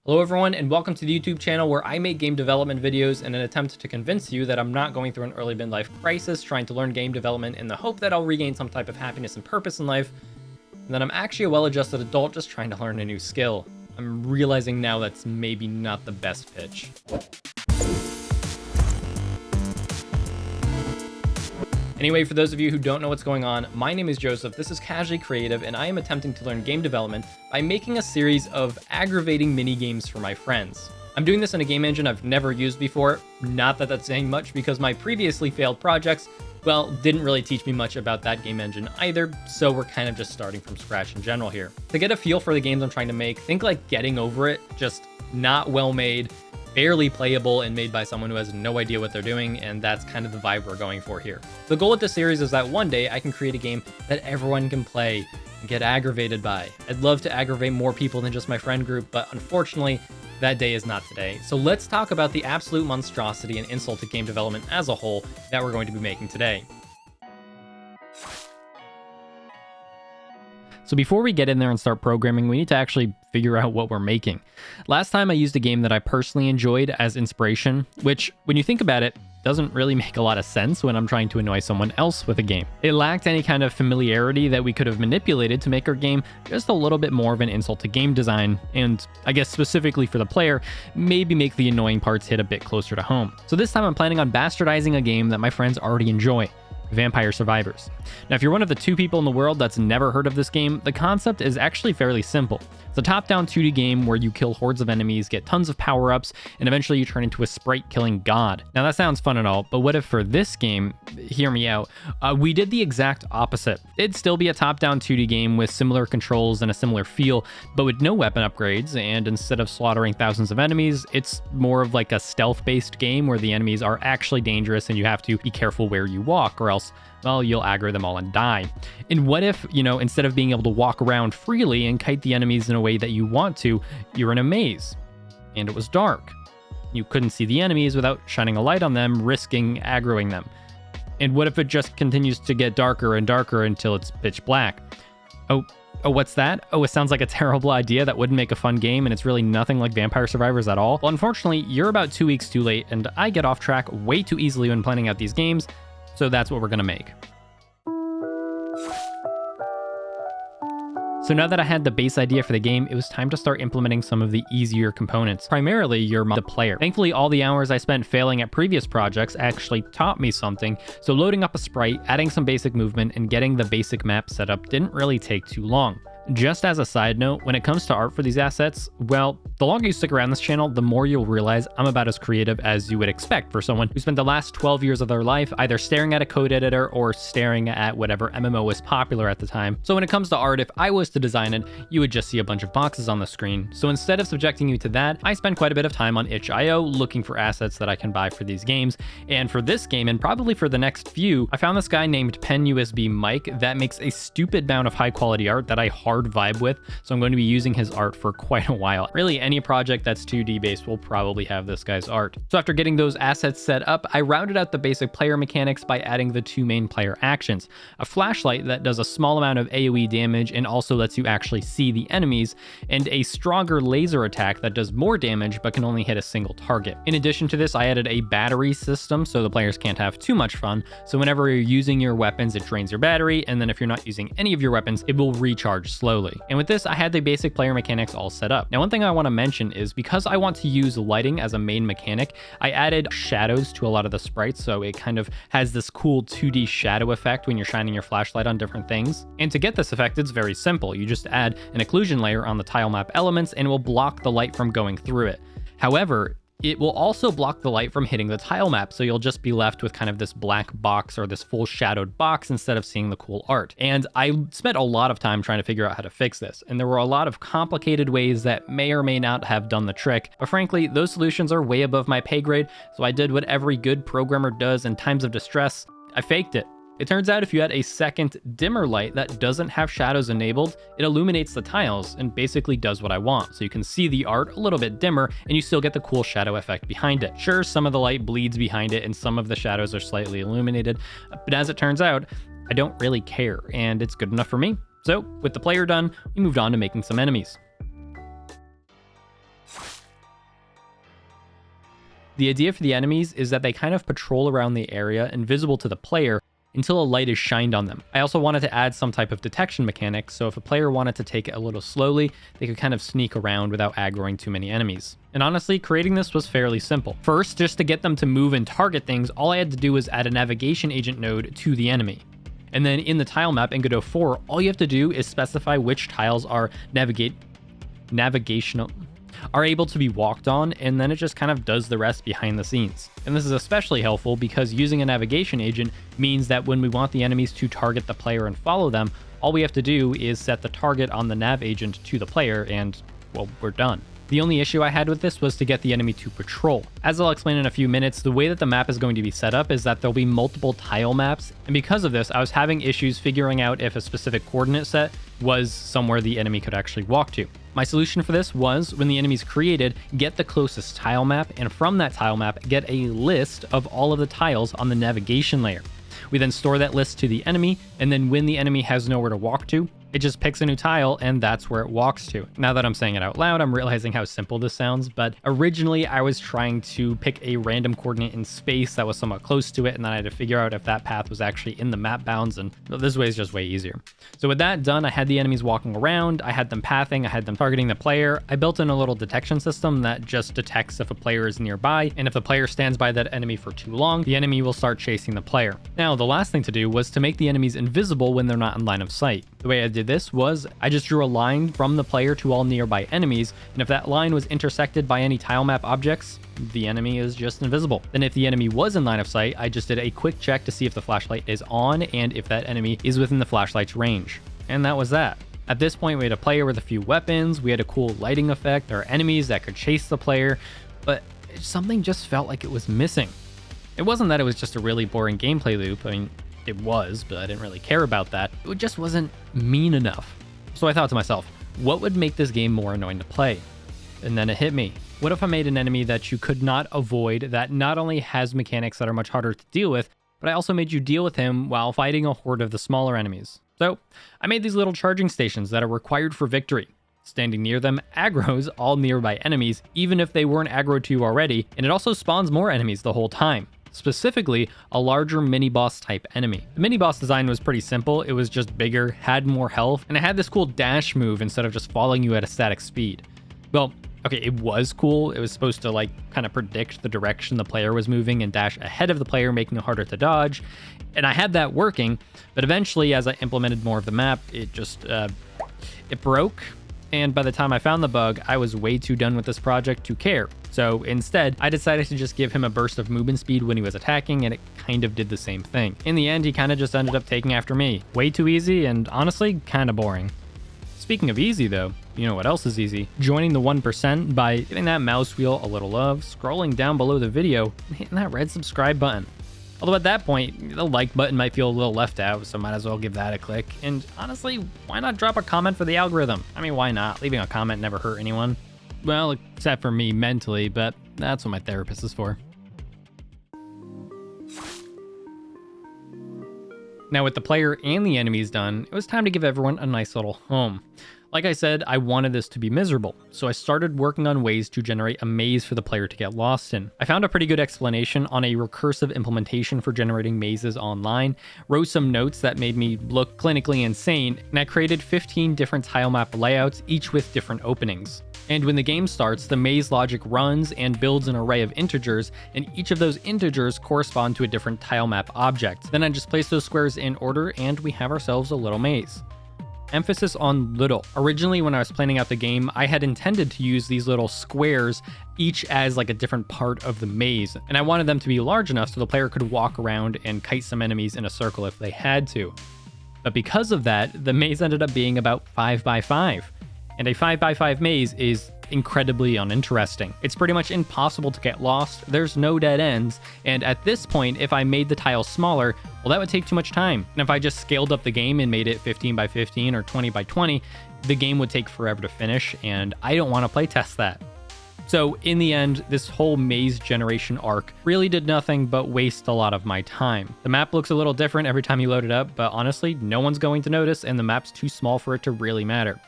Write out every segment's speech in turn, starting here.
Hello everyone, and welcome to the YouTube channel where I make game development videos in an attempt to convince you that I'm not going through an early midlife crisis trying to learn game development in the hope that I'll regain some type of happiness and purpose in life, and that I'm actually a well-adjusted adult just trying to learn a new skill. I'm realizing now that's maybe not the best pitch. Anyway, for those of you who don't know what's going on, my name is Joseph, this is Casually Creative, and I am attempting to learn game development by making a series of aggravating mini-games for my friends. I'm doing this in a game engine I've never used before, not that that's saying much because my previously failed projects, well, didn't really teach me much about that game engine either, so we're kind of just starting from scratch in general here. To get a feel for the games I'm trying to make, think like Getting Over It, just not well made, barely playable, and made by someone who has no idea what they're doing, and that's kind of the vibe we're going for here. The goal with this series is that one day I can create a game that everyone can play and get aggravated by. I'd love to aggravate more people than just my friend group, but unfortunately, that day is not today. So let's talk about the absolute monstrosity and insult to game development as a whole that we're going to be making today. So before we get in there and start programming, we need to actually figure out what we're making. Last time I used a game that I personally enjoyed as inspiration, which, when you think about it, doesn't really make a lot of sense when I'm trying to annoy someone else with a game. It lacked any kind of familiarity that we could have manipulated to make our game just a little bit more of an insult to game design, and I guess specifically for the player, maybe make the annoying parts hit a bit closer to home. So this time I'm planning on bastardizing a game that my friends already enjoy. Vampire Survivors. Now, if you're one of the 2 people in the world that's never heard of this game, the concept is actually fairly simple. It's a top-down 2D game where you kill hordes of enemies, get tons of power-ups, and eventually you turn into a sprite-killing god. Now, that sounds fun and all, but what if for this game, hear me out, we did the exact opposite? It'd still be a top-down 2D game with similar controls and a similar feel, but with no weapon upgrades, and instead of slaughtering thousands of enemies, it's more of like a stealth-based game where the enemies are actually dangerous and you have to be careful where you walk, or else, well, you'll aggro them all and die. And what if, instead of being able to walk around freely and kite the enemies in a way that you want to, you're in a maze, and it was dark. You couldn't see the enemies without shining a light on them, risking aggroing them. And what if it just continues to get darker and darker until it's pitch black? Oh, what's that? Oh, it sounds like a terrible idea that wouldn't make a fun game, and it's really nothing like Vampire Survivors at all. Well, unfortunately, you're about 2 weeks too late, and I get off track way too easily when planning out these games, so that's what we're gonna make. So now that I had the base idea for the game, it was time to start implementing some of the easier components, primarily the player. Thankfully, all the hours I spent failing at previous projects actually taught me something, so loading up a sprite, adding some basic movement, and getting the basic map set up didn't really take too long. Just as a side note, when it comes to art for these assets, well, the longer you stick around this channel, the more you'll realize I'm about as creative as you would expect for someone who spent the last 12 years of their life either staring at a code editor or staring at whatever MMO was popular at the time. So when it comes to art, if I was to design it, you would just see a bunch of boxes on the screen. So instead of subjecting you to that, I spend quite a bit of time on itch.io looking for assets that I can buy for these games. And for this game, and probably for the next few, I found this guy named Pen USB Mike that makes a stupid amount of high quality art that I hard vibe with, so I'm going to be using his art for quite a while. Really, any project that's 2D based will probably have this guy's art. So after getting those assets set up, I rounded out the basic player mechanics by adding the 2 main player actions: a flashlight that does a small amount of AoE damage and also lets you actually see the enemies, and a stronger laser attack that does more damage but can only hit a single target. In addition to this, I added a battery system so the players can't have too much fun, so whenever you're using your weapons, it drains your battery, and then if you're not using any of your weapons, it will recharge slowly. And with this, I had the basic player mechanics all set up. Now, one thing I want to mention is because I want to use lighting as a main mechanic, I added shadows to a lot of the sprites, so it kind of has this cool 2D shadow effect when you're shining your flashlight on different things. And to get this effect, it's very simple. You just add an occlusion layer on the tile map elements and it will block the light from going through it. However, it will also block the light from hitting the tile map, so you'll just be left with kind of this black box or this full shadowed box instead of seeing the cool art. And I spent a lot of time trying to figure out how to fix this, and there were a lot of complicated ways that may or may not have done the trick, but frankly, those solutions are way above my pay grade, so I did what every good programmer does in times of distress. I faked it. It turns out if you add a second dimmer light that doesn't have shadows enabled, it illuminates the tiles and basically does what I want. So you can see the art a little bit dimmer and you still get the cool shadow effect behind it. Sure, some of the light bleeds behind it and some of the shadows are slightly illuminated, but as it turns out, I don't really care and it's good enough for me. So with the player done, we moved on to making some enemies. The idea for the enemies is that they kind of patrol around the area, invisible to the player, until a light is shined on them. I also wanted to add some type of detection mechanic, so if a player wanted to take it a little slowly, they could kind of sneak around without aggroing too many enemies. And honestly, creating this was fairly simple. First, just to get them to move and target things, all I had to do was add a navigation agent node to the enemy. And then in the tile map in Godot 4, all you have to do is specify which tiles are able to be walked on, and then it just kind of does the rest behind the scenes. And this is especially helpful because using a navigation agent means that when we want the enemies to target the player and follow them, all we have to do is set the target on the nav agent to the player and, well, we're done. The only issue I had with this was to get the enemy to patrol. As I'll explain in a few minutes, the way that the map is going to be set up is that there'll be multiple tile maps, and because of this, I was having issues figuring out if a specific coordinate set was somewhere the enemy could actually walk to. My solution for this was, when the enemy's created, get the closest tile map, and from that tile map, get a list of all of the tiles on the navigation layer. We then store that list to the enemy, and then when the enemy has nowhere to walk to, it just picks a new tile and that's where it walks to. Now that I'm saying it out loud, I'm realizing how simple this sounds, but originally I was trying to pick a random coordinate in space that was somewhat close to it, and then I had to figure out if that path was actually in the map bounds, and this way is just way easier. So with that done, I had the enemies walking around, I had them pathing, I had them targeting the player. I built in a little detection system that just detects if a player is nearby, and if the player stands by that enemy for too long, the enemy will start chasing the player. Now, the last thing to do was to make the enemies invisible when they're not in line of sight. The way I did this was I just drew a line from the player to all nearby enemies, and if that line was intersected by any tile map objects, the enemy is just invisible. Then if the enemy was in line of sight, I just did a quick check to see if the flashlight is on and if that enemy is within the flashlight's range. And that was that. At this point, we had a player with a few weapons, we had a cool lighting effect, there are enemies that could chase the player, but something just felt like it was missing. It wasn't that it was just a really boring gameplay loop. I mean, it was, but I didn't really care about that. It just wasn't mean enough. So I thought to myself, what would make this game more annoying to play? And then it hit me. What if I made an enemy that you could not avoid, that not only has mechanics that are much harder to deal with, but I also made you deal with him while fighting a horde of the smaller enemies? So I made these little charging stations that are required for victory. Standing near them aggroes all nearby enemies, even if they weren't aggroed to you already, and it also spawns more enemies the whole time. Specifically, a larger mini-boss type enemy. The mini-boss design was pretty simple, it was just bigger, had more health, and it had this cool dash move instead of just following you at a static speed. Well, okay, it was cool, it was supposed to kind of predict the direction the player was moving and dash ahead of the player, making it harder to dodge, and I had that working, but eventually as I implemented more of the map, it just, it broke, and by the time I found the bug, I was way too done with this project to care. So instead, I decided to just give him a burst of movement speed when he was attacking, and it kind of did the same thing. In the end, he kind of just ended up taking after me. Way too easy, and honestly, kind of boring. Speaking of easy though, you know what else is easy? Joining the 1% by giving that mouse wheel a little love, scrolling down below the video, and hitting that red subscribe button. Although at that point, the like button might feel a little left out, so might as well give that a click. And honestly, why not drop a comment for the algorithm? I mean, why not? Leaving a comment never hurt anyone. Well, except for me mentally, but that's what my therapist is for. Now with the player and the enemies done, it was time to give everyone a nice little home. Like I said, I wanted this to be miserable, so I started working on ways to generate a maze for the player to get lost in. I found a pretty good explanation on a recursive implementation for generating mazes online, wrote some notes that made me look clinically insane, and I created 15 different tile map layouts, each with different openings. And when the game starts, the maze logic runs and builds an array of integers, and each of those integers correspond to a different tile map object. Then I just place those squares in order, and we have ourselves a little maze. Emphasis on little. Originally, when I was planning out the game, I had intended to use these little squares each as a different part of the maze, and I wanted them to be large enough so the player could walk around and kite some enemies in a circle if they had to. But because of that, the maze ended up being about 5 by 5. And a 5 by 5 maze is incredibly uninteresting. It's pretty much impossible to get lost, there's no dead ends, and at this point, if I made the tiles smaller, well, that would take too much time. And if I just scaled up the game and made it 15 by 15 or 20 by 20, the game would take forever to finish, and I don't want to playtest that. So in the end, this whole maze generation arc really did nothing but waste a lot of my time. The map looks a little different every time you load it up, but honestly, no one's going to notice, and the map's too small for it to really matter.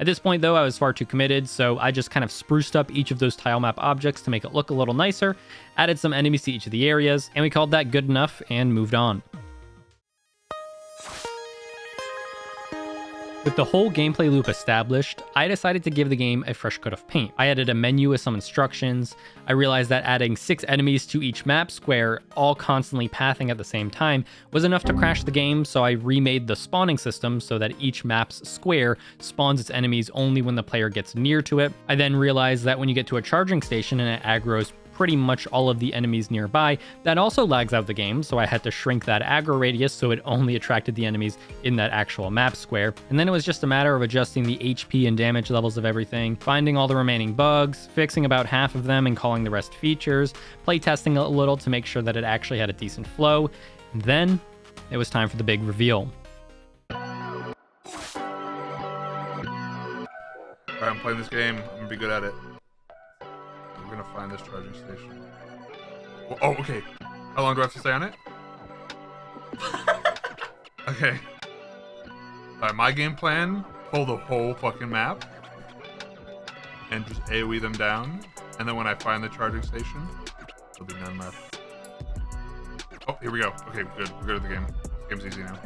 At this point though, I was far too committed, so I just kind of spruced up each of those tile map objects to make it look a little nicer, added some enemies to each of the areas, and we called that good enough and moved on. With the whole gameplay loop established, I decided to give the game a fresh coat of paint. I added a menu with some instructions. I realized that adding 6 enemies to each map square, all constantly pathing at the same time, was enough to crash the game, so I remade the spawning system so that each map's square spawns its enemies only when the player gets near to it. I then realized that when you get to a charging station and it aggroes pretty much all of the enemies nearby, that also lags out the game, so I had to shrink that aggro radius so it only attracted the enemies in that actual map square. And then it was just a matter of adjusting the HP and damage levels of everything, finding all the remaining bugs, fixing about half of them and calling the rest features, playtesting a little to make sure that it actually had a decent flow, and then it was time for the big reveal. Alright, I'm playing this game, I'm gonna be good at it. We're gonna find this charging station. Oh, okay. How long do I have to stay on it? Okay. Alright, my game plan, pull the whole fucking map and just AoE them down, and then when I find the charging station, there'll be none left. Oh, here we go. Okay, good. We're good at the game. This game's easy now.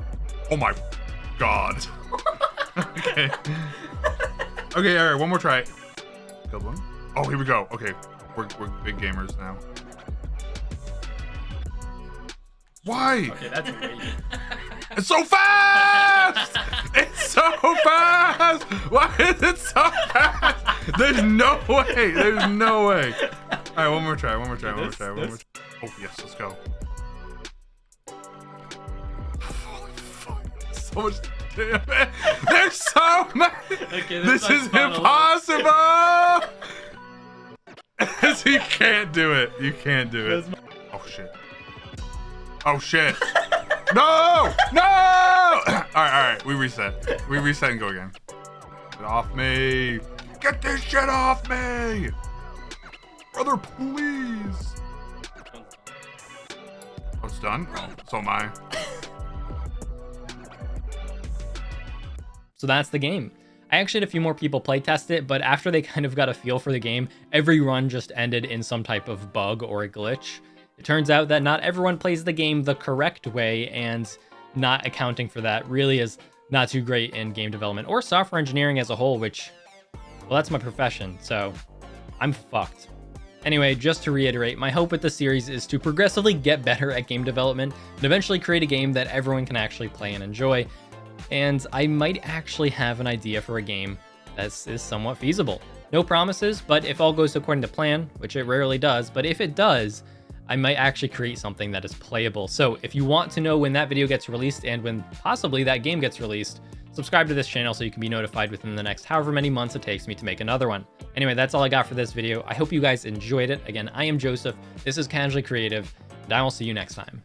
Oh my god. Okay. Okay, alright, one more try. Killed one. Oh, here we go. Okay, we're big gamers now. Why? Okay, that's amazing. It's so fast! It's so fast! Why is it so fast? There's no way. There's no way. All right, one more try. One more try. One more try. One more try. Oh yes, let's go. Holy fuck! So much. Damn it. There's so many. Okay, this is impossible. You can't do it. You can't do it. Oh shit. Oh shit. No! No! Alright, we reset. We reset and go again. Get off me. Get this shit off me! Brother, please. Oh, it's done? Oh, so am I. So that's the game. I actually had a few more people playtest it, but after they kind of got a feel for the game, every run just ended in some type of bug or a glitch. It turns out that not everyone plays the game the correct way, and not accounting for that really is not too great in game development or software engineering as a whole, which, well, that's my profession, so I'm fucked. Anyway, just to reiterate, my hope with the series is to progressively get better at game development and eventually create a game that everyone can actually play and enjoy. And I might actually have an idea for a game that is somewhat feasible. No promises, but if all goes according to plan, which it rarely does, but if it does, I might actually create something that is playable. So if you want to know when that video gets released and when possibly that game gets released, subscribe to this channel so you can be notified within the next however many months it takes me to make another one. Anyway, that's all I got for this video. I hope you guys enjoyed it. Again, I am Joseph. This is Casually Creative, and I will see you next time.